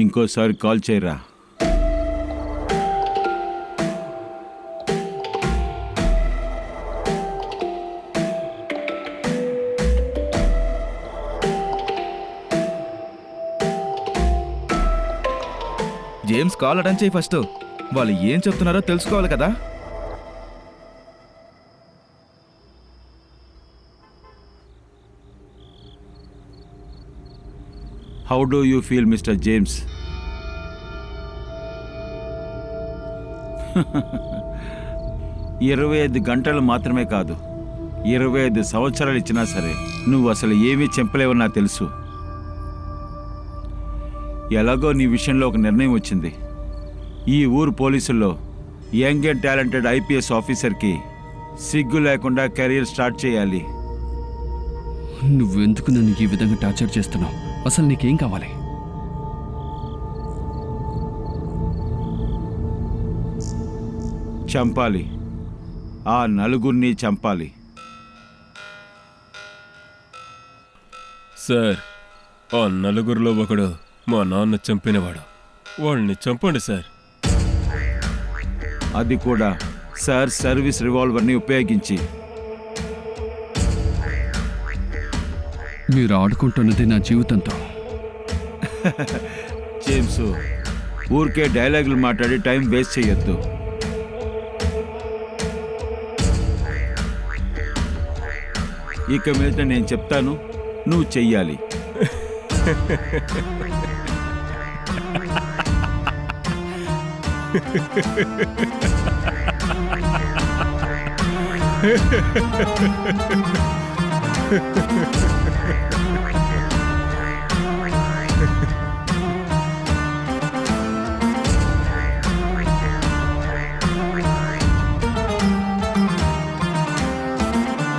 ఇంకోసారి కాల్ చేయరా. James call attend చేయి ఫస్ట్. వాళ్ళు ఏం చెప్తున్నారో తెలుసుకోవాలి కదా. How do you feel mister James? 25 గంటలు మాత్రమే కాదు, 25 సంవత్సరాలు ఇచ్చినా సరే నువ్వు అసలు ఏమీ చెప్పలేవని నాకు తెలుసు. ఎలాగో నీ విషయంలో ఒక నిర్ణయం వచ్చింది. ఈ ఊరు పోలీసుల్లో యంగ్ అండ్ టాలెంటెడ్ ఐపీఎస్ ఆఫీసర్కి సిగ్గు లేకుండా కెరీర్ స్టార్ట్ చేయాలి. నువ్వెందుకు నన్ను ఈ విధంగా టార్చర్ చేస్తున్నావు? అసలు నీకేం కావాలి? చంపాలి, ఆ నలుగురిని చంపాలి. సార్, ఆ నలుగురిలో ఒకడు మా నాన్న చంపినవాడు. వాళ్ళని చంపండి సార్. అది కూడా సార్ సర్వీస్ రివాల్వర్ని ఉపయోగించి. మీరు ఆడుకుంటున్నది నా జీవితంతో. జేమ్స్, ఊరికే డైలాగులు మాట్లాడి టైం వేస్ట్ చేయొద్దు. ఇక మీద నేను చెప్తాను, నువ్వు చెయ్యాలి.